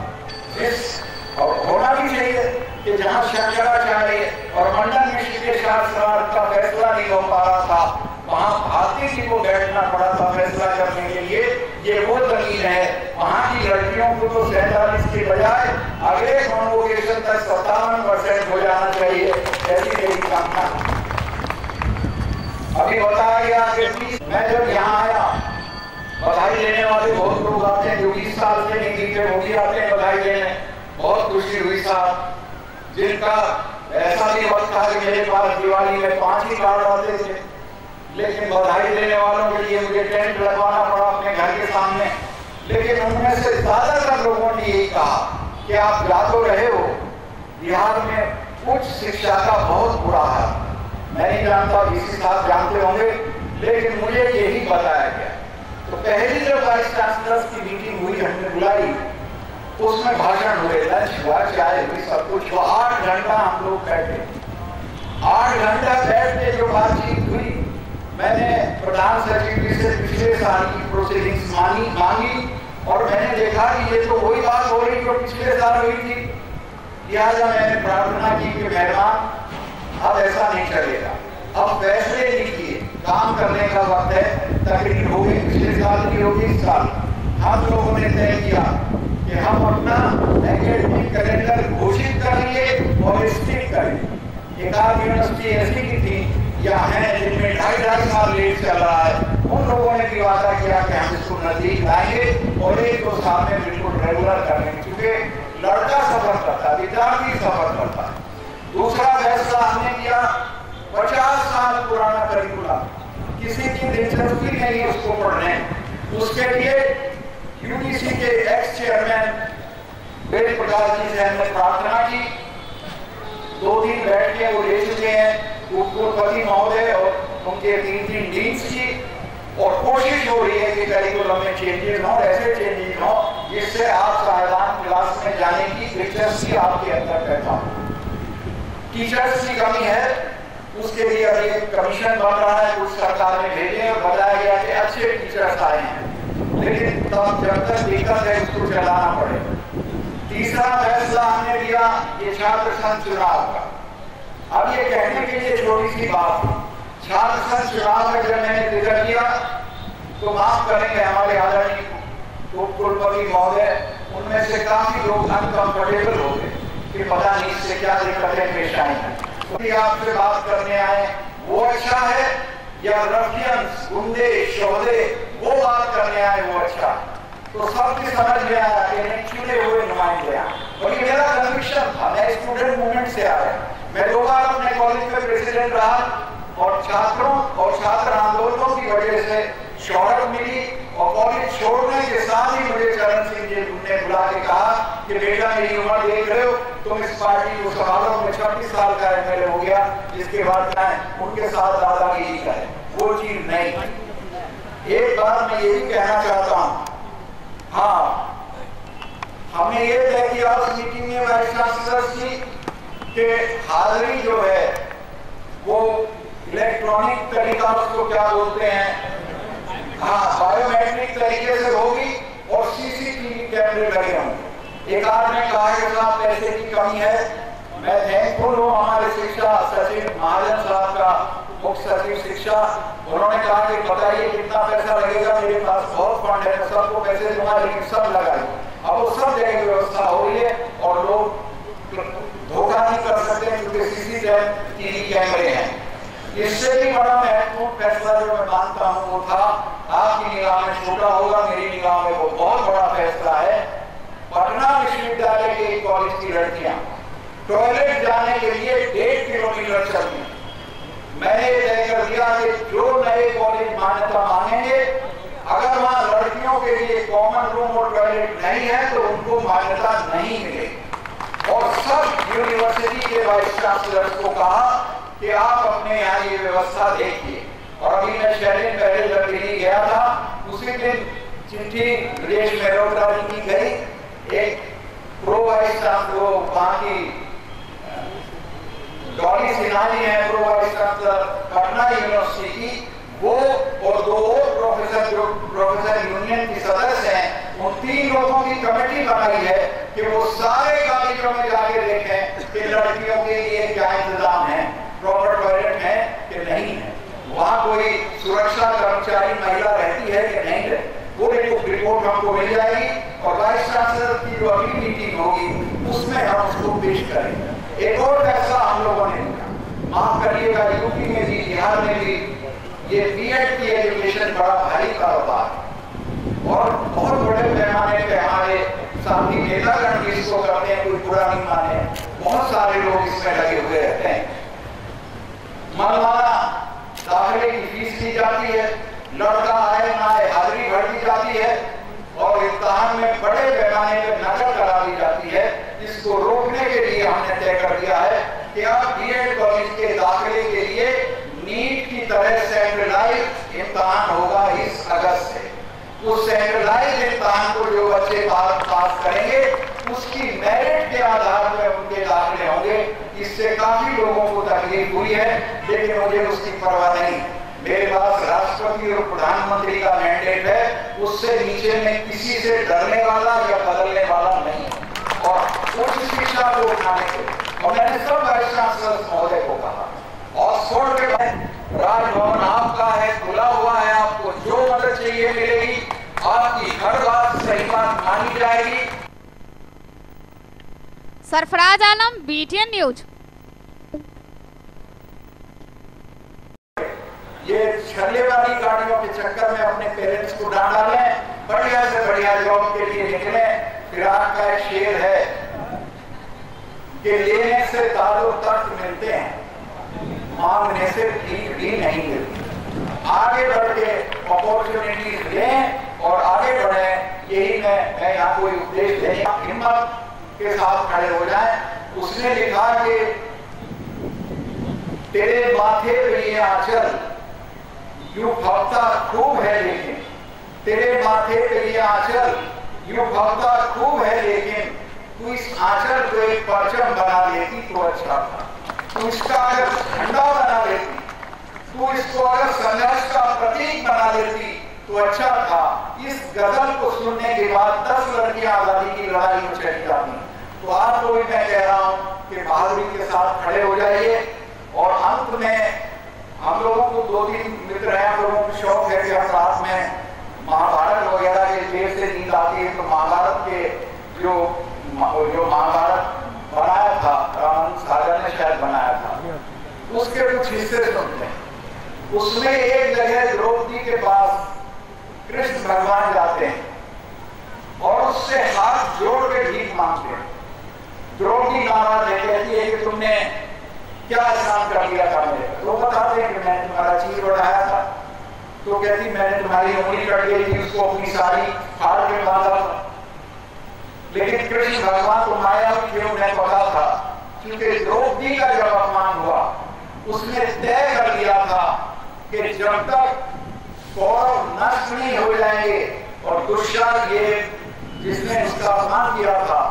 है। इस और होना भी चाहिए कि जहाँ शंकराचार्य और मंडन मिश्र के शास्त्रार्थ का फैसला नहीं हो पा रहा था, वहाँ भारती जी को बैठना पड़ा था फैसला करने के लिए। ये वो जमीन है, वहाँ की लड़कियों को तो 47 के बजाय अगले कॉन्वोकेशन तक 57% हो जाना चाहिए, ऐसी मेरी कामना। अभी बताया गया कि मैं जब यहाँ आया, बधाई लेने वाले बहुत लोग आते हैं, जो 20 साल से नहीं जीते वो भी आते हैं बधाई लेने। बहुत खुशी हुई साहब, जिनका ऐसा भी वक्त था कि मेरे पास दिवाली में 5 ही कार्ड आते थे, लेकिन बधाई देने वालों के लिए मुझे टेंट लगवाना पड़ा अपने घर के सामने। लेकिन उनमें से ज्यादातर लोगों ने यही कहा कि आप जा तो रहे हो, बिहार में उच्च शिक्षा का बहुत बुरा है। मैं नहीं जानता, इसी साथ जानते होंगे, लेकिन मुझे यही बताया गया। तो पहली जो वाइस चांसलर की मीटिंग हुई, हमने बुलाई, उसमें भाषण हुए, लंच हुआ, चाय हुई, सब कुछ हुआ। 8 घंटा हम लोग बैठे, 8 घंटा बैठ के जो बातचीत हुई, मैंने प्रधान सचिव से पिछले साल की प्रोसीडिंग्स मांगी और मैंने देखा कि ये तो वही बात हो रही जो पिछले साल हुई थी। लिहाजा मैंने प्रार्थना की कि मेहमान अब ऐसा नहीं चलेगा, अब फैसले लिखिए, काम करने का वक्त है। तकरीर होगी पिछले साल की, होगी इस साल। हम लोगों ने तय किया कि हम अपना एकेडमिक कैलेंडर घोषित करेंगे और स्टिक करेंगे। एक आध यूनिवर्सिटी ऐसी की थी या है जिनमें 2.5 साल लेट चल रहा है, उन लोगों ने भी वादा किया कि हम इसको नजदीक लाएंगे और 1-2 साल में बिल्कुल रेगुलर करेंगे, क्योंकि लड़का सफर करता, विद्यार्थी सफर करता। दूसरा फैसला हमने किया, 50 साल पुराना करिकुलम, किसी की दिलचस्पी नहीं उसको पढ़ने, उसके लिए यूजीसी के एक्स चेयरमैन वेद प्रकाश जी से हमने प्रार्थना की। 2 दिन बैठ के वो ले चुके हैं, कुलपति महोदय और उनके 3 डीन्स की, और कोशिश हो रही है कि करिकुलम में चेंजेस हो, ऐसे चेंजेस हो जिससे आप साहिबान क्लास में जाने की दिलचस्पी आपके अंदर पैदा हो। टीचर्स की कमी है, उसके लिए अभी एक कमीशन बन रहा है, कुछ सरकार ने भेजे और बताया गया कि अच्छे टीचर्स आए हैं, लेकिन तब जब तक दिक्कत है उसको चलाना पड़ेगा। तीसरा फैसला हमने लिया ये छात्र संघ चुनाव का। अब ये कहने के लिए छोटी सी बात है, छात्र संघ चुनाव में जब मैंने जिक्र किया तो माफ करेंगे हमारे आदरणीय कुलपति महोदय, उनमें से काफी लोग अनकंफर्टेबल हो गए कि पता नहीं इससे क्या दिक्कतें पेश आई हैं। तो आपसे बात करने आए, वो अच्छा है या रफियंस, गुंडे, शोहदे वो बात करने आए वो अच्छा? तो सबकी समझ में आया कि चुने हुए नुमाइंदे हैं। और ये मेरा कन्विक्शन था, मैं स्टूडेंट मूवमेंट से आया, मैं 2 बार अपने कॉलेज में प्रेसिडेंट रहा और छात्रों और छात्र आंदोलनों की वजह से शोहरत मिली, और कॉलेज छोड़ने के साथ ही मुझे चरण सिंह जी ने बुला के कहा कि बेटा मेरी उम्र देख रहे हो, तुम इस पार्टी को संभालो। मैं 36 साल का एमएलए हो गया, जिसके बाद मैं उनके साथ दादागिरी का है, वो चीज नहीं। एक बार मैं ये भी कहना चाहता हूँ, हाँ हमने ये तय किया उस मीटिंग में वाइस चांसलर की कि हाजिरी जो है वो इलेक्ट्रॉनिक तरीका, उसको क्या बोलते हैं, हाँ बायोमेट्रिक तरीके से होगी और सीसीटीवी कैमरे लगे होंगे। एक आदमी ने कहा कि साहब पैसे की कमी है, मैं थैंकफुल हूँ हमारे शिक्षा सचिव महाजन साहब का, मुख्य सचिव शिक्षा, उन्होंने कहा कि बताइए कितना पैसा लगेगा, मेरे पास बहुत फंड है, सबको पैसे दूंगा, लेकिन सब लगाइए। अब वो सब जगह व्यवस्था हो रही है और लोग धोखा नहीं कर सकते क्योंकि सीसीटीवी कैमरे हैं। इससे भी बड़ा महत्वपूर्ण फैसला जो मैं मानता हूँ वो था, आपकी निगाह में छोटा होगा, मेरी निगाह में वो बहुत बड़ा फैसला है। पटना विश्वविद्यालय के एक कॉलेज की लड़कियां टॉयलेट जाने के लिए 1.5 किलोमीटर चलती। मैंने ये तय कर दिया कि जो नए कॉलेज मान्यता मांगेंगे, अगर वहां लड़कियों के लिए कॉमन रूम और टॉयलेट नहीं है तो उनको मान्यता नहीं मिलेगी। और सब यूनिवर्सिटी के वाइस चांसलर को कहा कि आप अपने यहाँ ये व्यवस्था देखिए। और अभी मैं 6 दिन पहले जब दिल्ली गया था, उसी दिन चिट्ठी विदेश में रोटारी की गई, एक प्रो वाइस चांसलर वहाँ की डॉली सिन्हा जी है, pro vice chancellor Patna university की, वो और 2 और प्रोफेसर जो प्रोफेसर यूनियन की सदस्य हैं, उन 3 लोगों की कमेटी बनाई है कि वो सारे कार्यक्रम में जाके देखें कि लड़कियों के लिए क्या इंतजाम है, प्रॉपर टॉयलेट है कि नहीं है, वहाँ कोई सुरक्षा कर्मचारी महिला रहती है कि नहीं रहती, वो रिपोर्ट हमको मिल जाएगी। और वाइस चांसलर की जो अगली मीटिंग होगी उसमें हम उसको पेश करेंगे। एक और फैसला हम लोगों ने लिया, माफ करिएगा, यूपी में भी बिहार में भी ये बीएड की एजुकेशन बड़ा भारी कारोबार और बहुत बड़े पैमाने पे हमारे साथी नेतागण भी इसको करते हैं, कोई बुरा नहीं माने, बहुत सारे लोग इसमें लगे हुए रहते हैं। मनमाना दाखिले की फीस ली जाती है, लड़का आए ना आए हाजिरी भर दी जाती है और इम्तिहान में बड़े पैमाने पर नकल करा दी जाती है। इसको रोकने के लिए हमने तय कर दिया है कि अब बीएड कॉलेज के दाखिले के लिए नीट की तरह सेंट्रलाइज इम्तिहान होगा इस अगस्त से। उस सेंट्रलाइज इम्तिहान को जो बच्चे पास करेंगे उसकी मेरिट के आधार पर उनके दाखिले होंगे। इससे काफी लोगों को तकलीफ हुई है, लेकिन मुझे उसकी परवाह नहीं। मेरे पास राष्ट्रपति और प्रधानमंत्री का मैंडेट है, उससे नीचे में किसी से डरने वाला या बदलने वाला नहीं है। और उच्च शिक्षा को उठाने के लिए और मैंने सब वाइस चांसलर महोदय को कहा, ऑक्सफोर्ड के राजभवन आपका है, खुला हुआ है, आपको जो मदद चाहिए मिलेगी, आपकी हर बात सही बात मानी जाएगी। Sarfaraz Alam, BTN news. ये छल्ले वाली गाड़ियों के चक्कर में अपने पेरेंट्स को डांटा लें, बढ़िया से बढ़िया जॉब के लिए निकले। फिराक का एक शेर है कि लेने से तारो तख्त मिलते हैं, मांगने से भीख भी नहीं मिलती। आगे बढ़ के अपॉर्चुनिटीज लें और आगे बढ़े, यही मैं यहाँ कोई उपदेश देने, हिम्मत के साथ खड़े हो जाए। उसने लिखा कि तेरे माथे पे ये आंचल यूं फलता खूब है, लेकिन तेरे माथे पे ये आंचल यूं फलता खूब है, लेकिन तू इस आंचल को एक परचम बना लेती तो अच्छा था। तू इसका अगर झंडा बना लेती, तू इसको अगर संघर्ष का प्रतीक बना लेती तो अच्छा था। इस गजल को सुनने के बाद 10 लड़कियां आजादी की लड़ाई में चली जाती। तो आपको भी मैं कह रहा हूं कि बहादुरी के साथ खड़े हो जाइए। और अंत में हम लोगों को 2-3 मित्र हैं, हम लोगों को शौक है कि हम रात में महाभारत वगैरह के देर से नींद आती है, तो महाभारत के जो महाभारत बनाया था, रामानंद सागर ने शायद बनाया था, उसके कुछ हिस्से सुनते हैं। उसमें एक जगह द्रौपदी के पास कृष्ण भगवान जाते हैं और उससे हाथ जोड़ के भीख मांगते हैं। द्रौपदी नाराज है, कहती है कि तुमने क्या स्नान कर दिया था मेरे? तो बताते हैं कि मैंने तुम्हारा चीर उड़ाया था। तो कहती मैंने तुम्हारी उंगली कट गई थी, उसको अपनी साड़ी फाड़ के बांधा था। लेकिन कृष्ण भगवान को माया क्यों नहीं पता था, क्योंकि द्रौपदी का जब अपमान हुआ उसने तय कर दिया था कि जब तक कौरव नष्ट नहीं हो जाएंगे और दुशासन, ये जिसने उसका अपमान किया था,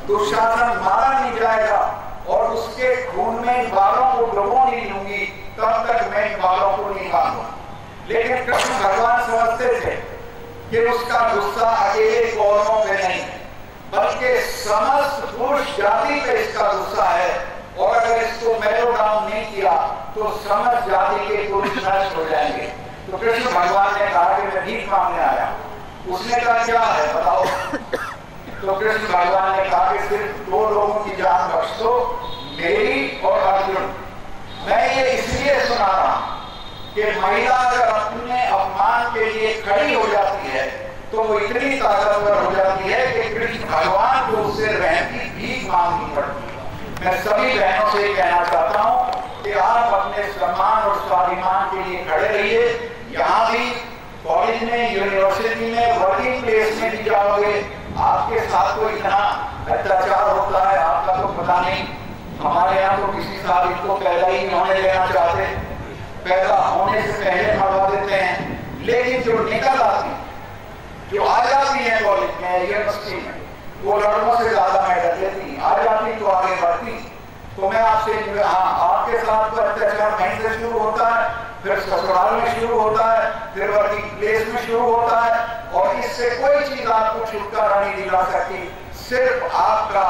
दुशासन मारा नहीं जाएगा और उसके खून में इन बालों को डुबो नहीं लूंगी, तब तक मैं इन बालों को नहीं मारूंगा। लेकिन कृष्ण भगवान समझते थे कि उसका गुस्सा अकेले कौरवों पे नहीं, बल्कि समस्त पुरुष जाति पे इसका गुस्सा है, और अगर इसको मेलो डाउन नहीं किया तो समस्त जाति के पुरुष नष्ट हो जाएंगे। तो कृष्ण भगवान ने कहा कि मैं भीख मांगने आया। उसने कहा क्या है बताओ? तो कृष्ण भगवान ने कहा कि सिर्फ 2 लोगों की जान बख्श दो, मेरी और अर्जुन। मैं ये इसलिए सुना रहा कि महिला अगर अपने अपमान के लिए खड़ी हो जाती है तो वो इतनी ताकतवर हो जाती है कि कृष्ण भगवान को उससे रहम की भीख मांगनी पड़ती है। मैं सभी बहनों से कहना चाहता हूँ कि आप अपने सम्मान और स्वाभिमान के लिए खड़े रहिए। यहाँ भी कॉलेज में, यूनिवर्सिटी में, वर्किंग प्लेस में भी जाओगे, आपके साथ तो इतना अत्याचार होता है, आपका तो पता नहीं। हमारे यहाँ तो किसी साल इनको पैदा ही नहीं होने देना चाहते, पैदा होने से पहले मरवा देते हैं। लेकिन जो निकल आती, जो आ जाती है कॉलेज में, यूनिवर्सिटी में, वो लड़कों से ज्यादा मेडल लेती, आ जाती तो आगे बढ़ती। तो मैं आपसे, हाँ, आपके साथ तो अत्याचार वहीं से शुरू होता है, फिर ससुराल में शुरू होता है, फिर वर्किंग प्लेस में शुरू होता है, और इससे कोई चीज आपको छुटकारा नहीं दिला सकती। सिर्फ आपका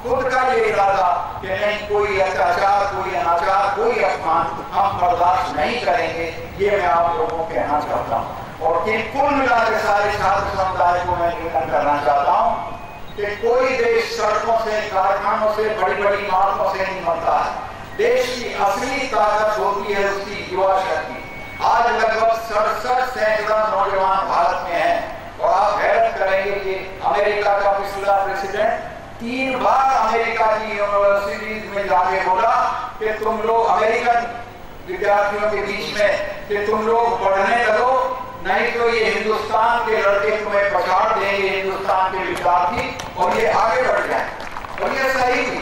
खुद का ये इरादा कि नहीं, कोई अत्याचार, कोई अनाचार, कोई अपमान हम बर्दाश्त नहीं करेंगे, ये मैं आप लोगों को कहना चाहता हूँ। और कुल मिलाकर सारे छात्र समुदाय को मैं निवेदन करना चाहता हूँ कि कोई देश सड़कों से, कारखानों से, बड़ी बड़ी इमारतों से नहीं बनता है। देश की असली ताकत होती है उसकी युवा शक्ति। आज लगभग 67 सैकड़ा नौजवान भारत में हैं, और आप हैरत करेंगे कि अमेरिका का पिछला प्रेसिडेंट 3 बार अमेरिका की यूनिवर्सिटीज में जाके बोला कि तुम लोग अमेरिकन विद्यार्थियों के बीच में कि तुम लोग पढ़ने लगो, नहीं तो ये हिंदुस्तान के लड़के तुम्हें पछाड़ देंगे, हिंदुस्तान के विद्यार्थी, और ये आगे बढ़ जाए। और ये सही भी,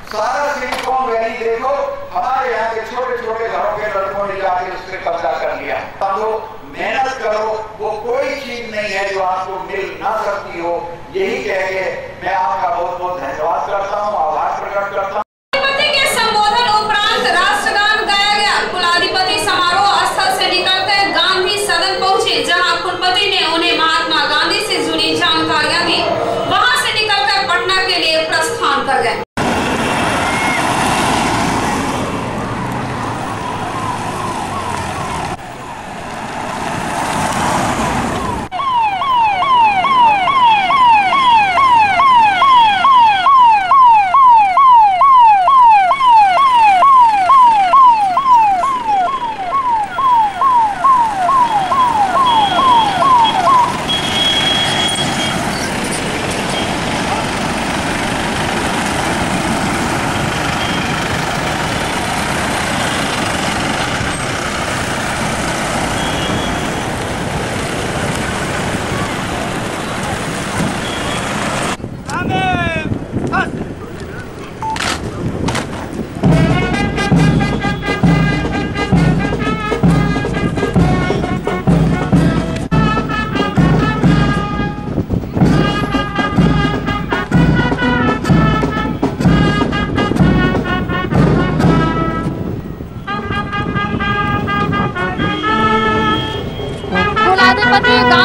सारा सिलिकॉन वैली देखो, हमारे यहाँ के छोटे छोटे घरों के लड़कों ने जाके उस पर कब्जा कर लिया। तो मेहनत करो, वो कोई चीज नहीं है जो आपको मिल ना सकती हो। यही कह के मैं आपका बहुत बहुत धन्यवाद करता हूँ, आभार प्रकट करता हूँ। कुलपति के संबोधन उपरांत राष्ट्रगान गाया गया। कुलाधिपति समारोह स्थल से निकलकर गांधी सदन पहुंचे, जहां कुलपति ने उन्हें महात्मा गांधी से जुड़ी जानकारियां दी। वहां से निकलकर पटना के लिए प्रस्थान कर गए।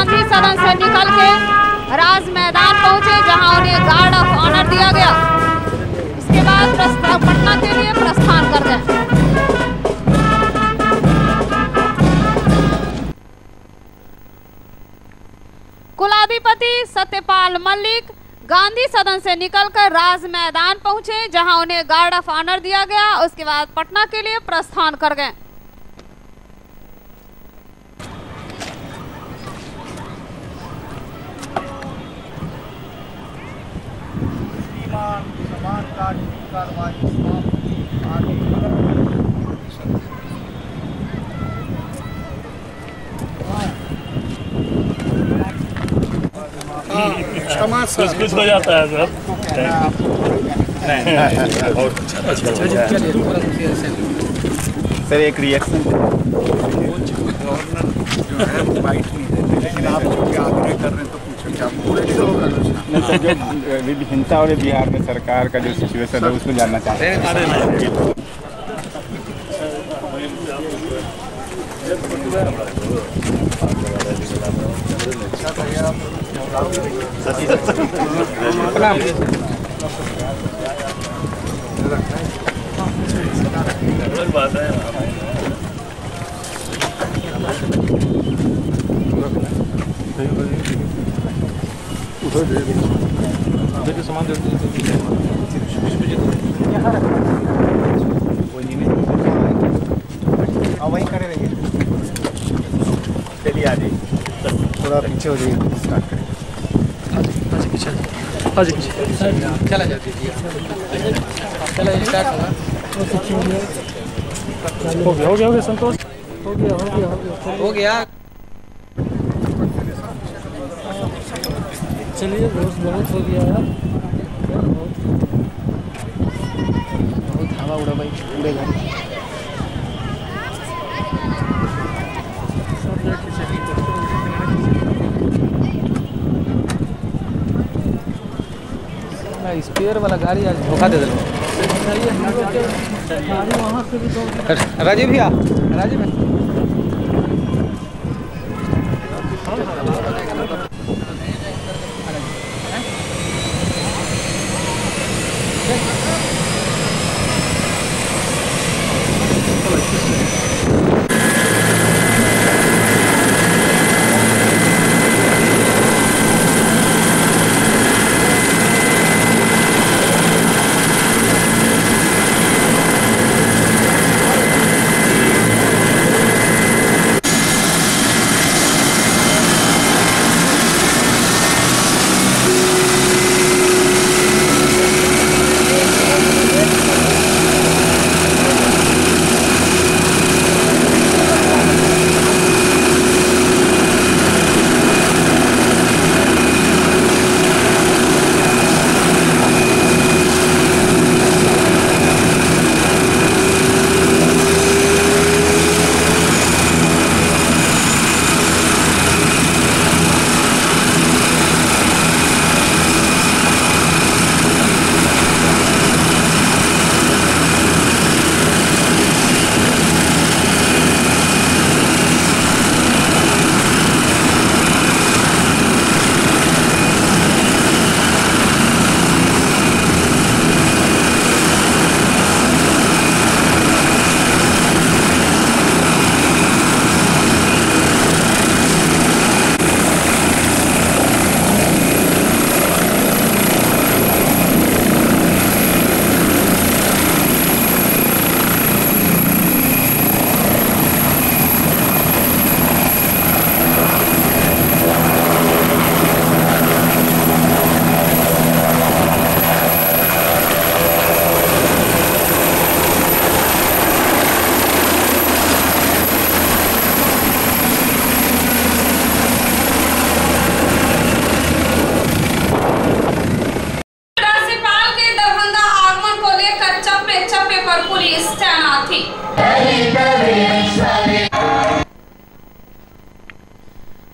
गांधी सदन से निकल के राज मैदान पहुंचे, जहां उन्हें गार्ड ऑफ ऑनर दिया गया। इसके बाद पटना के लिए प्रस्थान कर गए। कुलाधिपति सत्यपाल मलिक गांधी सदन से निकलकर राज मैदान पहुंचे, जहां उन्हें गार्ड ऑफ ऑनर दिया गया। उसके बाद पटना के लिए प्रस्थान कर गए। कुछ हो जाता है सर। सर एक रिएक्शन लेकिन आप आग्रह कर रहे हैं तो पूछो क्या जो हिंसा और बिहार में सरकार का जो सिचुएशन है उसको जानना चाहते हैं। बात है उधर सामान वहीं खड़े रहिए। चलिए आ जाइए, थोड़ा पीछे हो जाइए, स्टार्ट करें। चला जाती चला स्टार्ट हो गया संतोष हो गया। चलिए बहुत हो गया यार, बहुत हवा उड़ा भाई पूरे घर। स्पेयर वाला गाड़ी आज धोखा दे दिया। राजीव भैया, राजीव भाई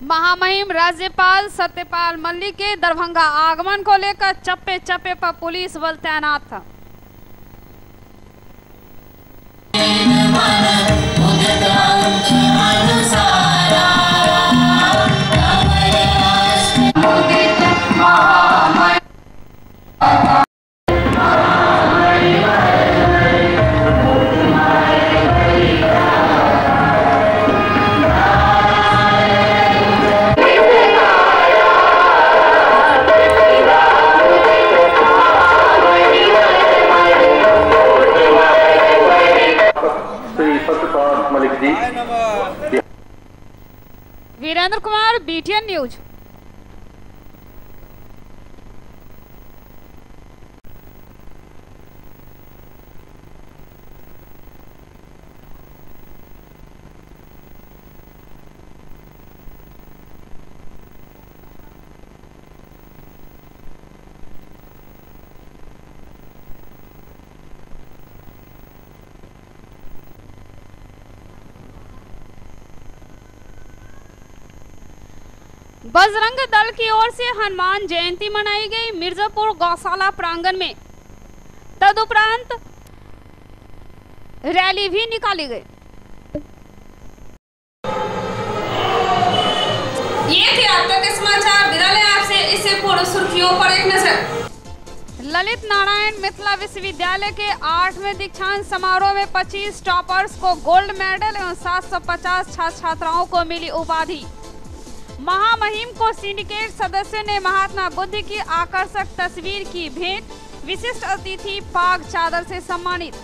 महामहिम राज्यपाल सत्यपाल मलिक के दरभंगा आगमन को लेकर चप्पे चप्पे पर पुलिस बल तैनात था। Virendra Kumar, BTN news. बजरंग दल की ओर से हनुमान जयंती मनाई गई मिर्जापुर गौशाला प्रांगण में। तदुपरांत रैली भी निकाली गई। ये थे अब तक के समाचार। विदा लें आपसे, इससे पूर्व सुर्खियों पर एक नजर। ललित नारायण मिथिला विश्वविद्यालय के 8वें दीक्षांत समारोह में 25 टॉपर्स को गोल्ड मेडल एवं 750 छात्र छात्राओं को मिली उपाधि। महामहिम को सिंडिकेट सदस्यों ने महात्मा बुद्ध की आकर्षक तस्वीर की भेंट। विशिष्ट अतिथि पाग चादर से सम्मानित।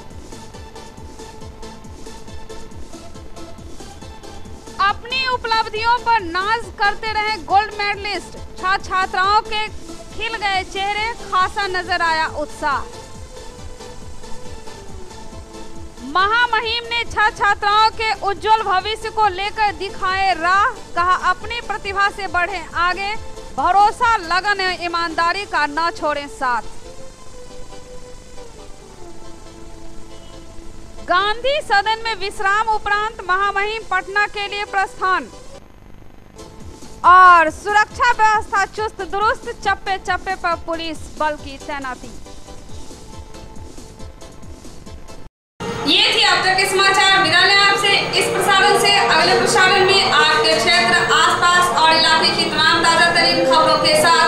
अपनी उपलब्धियों पर नाज करते रहे गोल्ड मेडलिस्ट। छात्र छात्राओं के खिल गए चेहरे, खासा नजर आया उत्साह। महामहिम ने छात्र छात्राओं के उज्जवल भविष्य को लेकर दिखाए राह। कहा अपनी प्रतिभा से बढ़े आगे, भरोसा, लगन एवं ईमानदारी का न छोड़ें साथ। गांधी सदन में विश्राम उपरांत महामहिम पटना के लिए प्रस्थान। और सुरक्षा व्यवस्था चुस्त दुरुस्त, चप्पे चप्पे पर पुलिस बल की तैनाती। ये थी अब तक के समाचार। विदा लें आपसे, इस प्रसारण से अगले प्रसारण में आपके क्षेत्र, आसपास और इलाके की तमाम ताजा तरीन खबरों के साथ